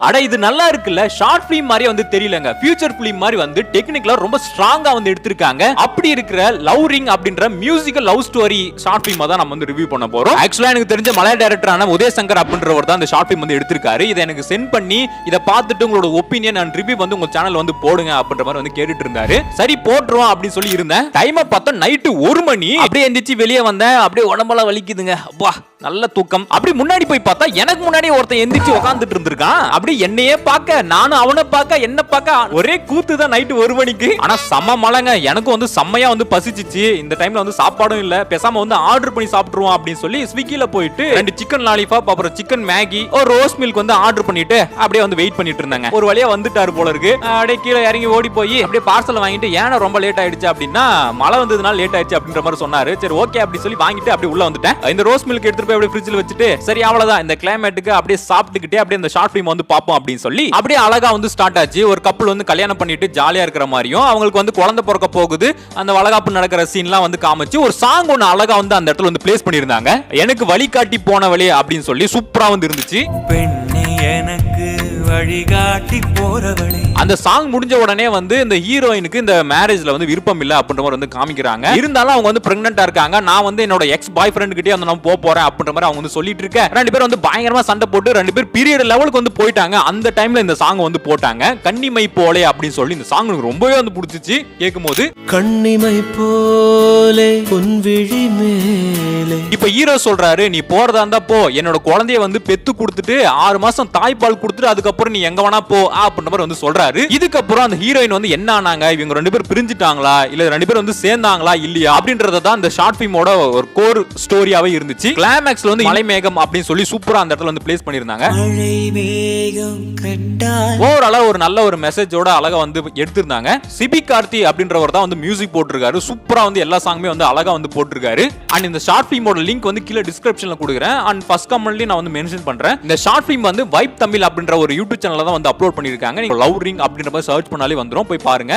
அட இது நல்லா இருக்குல்ல, ஷார்ட் பிலிம் மாதிரி வந்து தெரியலங்க, ஃபியூச்சர் பிலிம் மாதிரி வந்து டெக்னிக்கலா ரொம்ப ஸ்ட்ராங்கா வந்து எடுத்திருக்காங்க. அப்படி இருக்கிற லவ் ரிங் அப்படின்ற musical love story short film தான் நம்ம வந்து ரிவ்யூ பண்ண போறோம். ஆக்சுவலா எனக்கு தெரிஞ்ச மலையாள டைரக்டரான உதயசங்கர் அப்படின்றவர் தான் இந்த ஷார்ட் பிலிம் வந்து எடுத்திருக்காரு. இதை எனக்கு சென்ட் பண்ணி இதை பார்த்துட்டு உங்களோட ஒப்பீனியன் அண்ட் ரிவ்யூ வந்து உங்க சேனல் வந்து போடுங்க அப்படின்ற மாதிரி வந்து கேட்டுட்டு இருந்தாரு. சரி போட்டுருவோம் அப்படின்னு சொல்லி இருந்தேன். டைமை பார்த்தா நைட்டு 1 மணி. அப்படியே எந்திரிச்சு வெளியே வந்தேன். அப்படியே உடம்பெல்லாம் வலிக்குதுங்க. அப்பா நல்ல தூக்கம். அப்படி முன்னாடி போய் பார்த்தா எனக்கு முன்னாடி ஒருத்தன் எந்திரிச்சு உட்கார்ந்துட்டு இருந்திருக்கான். அப்படி என்னையே பார்க்க, நானும் அவனை பார்க்க, என்ன பார்க்க ஒரே கூத்து தான் நைட்டு 1 மணிக்கு. ஆனா செம்ம மழைங்க. எனக்கு வந்து செம்மையா வந்து பசிச்சிச்சு. இந்த டைம்ல வந்து சாப்பாடும் இல்ல, பேசாம வந்து ஆர்டர் பண்ணி சாப்பிட்டுருவோம் அப்படின்னு சொல்லி ஸ்விக்கில போயிட்டு 2 சிக்கன் லாலிபாப் அப்புறம் சிக்கன் மேகி ஒரு ரோஸ் மில்க் வந்து ஆர்டர் பண்ணிட்டு அப்படியே வந்து வெயிட் பண்ணிட்டு இருந்தாங்க. ஒரு வழியா வந்துட்டாரு போல இருக்கு. அப்படியே கீழே இறங்கி ஓடி போய் அப்படியே பார்சல் வாங்கிட்டு ஏன்னா ரொம்ப லேட் ஆயிடுச்சு அப்படின்னா மழை வந்ததுனால லேட் ஆயிடுச்சு அப்படின்ற மாதிரி சொன்னாரு. சரி ஓகே அப்படி சொல்லி வாங்கிட்டு அப்படியே உள்ள வந்துட்டேன். இந்த ரோஸ் மில்க் எடுத்துட்டு அப்படியே ஃப்ரிட்ஜ்ல வச்சிட்டு சரி அவ்வளவுதான் இந்த கிளைமேட்டுக்கு அப்படியே சாப்பிட்டுக்கிட்டே அப்படியே இந்த ஷார்ட் ஃபிலிம் வந்து பாப்போம் அப்படின்னு சொல்லி அப்படியே அழகா வந்து ஸ்டார்ட் ஆச்சு. ஒரு கப்பல் வந்து கல்யாணம் பண்ணிட்டு ஜாலியா இருக்கிற மாதிரியும் அவங்களுக்கு வந்து குழந்தை பிறக்க போகுது அந்த வளகாப்பு நடக்கிற சீன்லாம் வந்து காமிச்சு ஒரு சாங் ஒன்னு அழகா வந்து அந்த இடத்துல வந்து பிளேஸ் பண்ணிருந்தாங்க. எனக்கு வழிகாட்டி போன வழி அப்படின்னு சொல்லி சூப்பரா வந்து இருந்துச்சு. எனக்கு வழிகாட்டி போறவளே அந்த சாங் முடிஞ்ச உடனே வந்து இந்த ஹீரோயினுக்கு இந்த மேரேஜ்ல வந்து விருப்பம் இல்ல அப்படின்ற மாதிரி வந்து காமிக்கிறாங்க. இருந்தாலும் அவங்க வந்து பிரெக்னன்ட்டா இருக்காங்க. நான் வந்து என்னோட எக்ஸ் பாய் ஃப்ரெண்ட் கிட்டே வந்து நான் போறேன் அப்படின்ற மாதிரி அவங்க வந்து சொல்லிட்டு இருக்க. 2 பேரும் வந்து பயங்கரமா சண்டை போட்டு 2 பேர் பீரியட் லெவலுக்கு வந்து போயிட்டாங்க. அந்த டைம்ல இந்த சாங் வந்து போட்டாங்க. கன்னிமை போலே அப்படின்னு சொல்லி இந்த சாங் எனக்கு ரொம்பவே வந்து பிடிச்சிச்சு கேட்கும்போது. கண்ணிமை போலே பொன்விழி மேலே. இப்ப ஹீரோ சொல்றாரு நீ போறதா இருந்தா போ, என்னோட குழந்தைய வந்து பெத்து கொடுத்துட்டு 6 மாசம் தாய்ப்பால் கொடுத்துட்டு அதுக்கப்புறம் நீ எங்க வேணா போ அப்படின்ற மாதிரி வந்து சொல்றாரு. இதுக்கப்புறம் அந்த ஹீரோயின் வந்து என்ன ஆனாங்க, இவங்க 2 பேர் பிரிஞ்சுட்டாங்களா இல்ல 2 பேர் வந்து சேர்ந்தாங்களா இல்லையா அப்படின்றத தான் இந்த ஷார்ட் ஃபிலிமோட ஒரு கோர் ஸ்டோரியாவே இருந்துச்சு. கிளைமாக்ஸ்ல வந்து மலை மேகம் அப்படின்னு சொல்லி சூப்பரா அந்த இடத்துல வந்து பிளேஸ் பண்ணிருந்தாங்க. ஓவராலா ஒரு நல்ல ஒரு மெசேஜோட அழகா வந்து எடுத்திருந்தாங்க. சிபி கார்த்தி அப்படின்றவர் தான் வந்து மியூசிக் போட்டிருக்காரு. சூப்பரா வந்து எல்லா சாங்குமே வந்து அழகா வந்து போட்டிருக்காரு. அண்ட் இந்த ஷார்ட் ஃபிலிமோட லிங்க் வந்து கீழே டிஸ்கிரிப்ஷன்ல கொடுக்குறேன். அண்ட் ஃபர்ஸ்ட் கமெண்ட்லயும் நான் வந்து மென்ஷன் பண்றேன். இந்த ஷார்ட் ஃபிலிம் வந்து வைப் தமிழ் அப்படின்ற ஒரு யூடியூப் சேனல்ல தான் வந்து அப்லோட் பண்ணிருக்காங்க. நீங்க லவ் ரிங் அப்படின்ற மாதிரி சர்ச் பண்ணாலே வந்துரும், போய் பாருங்க.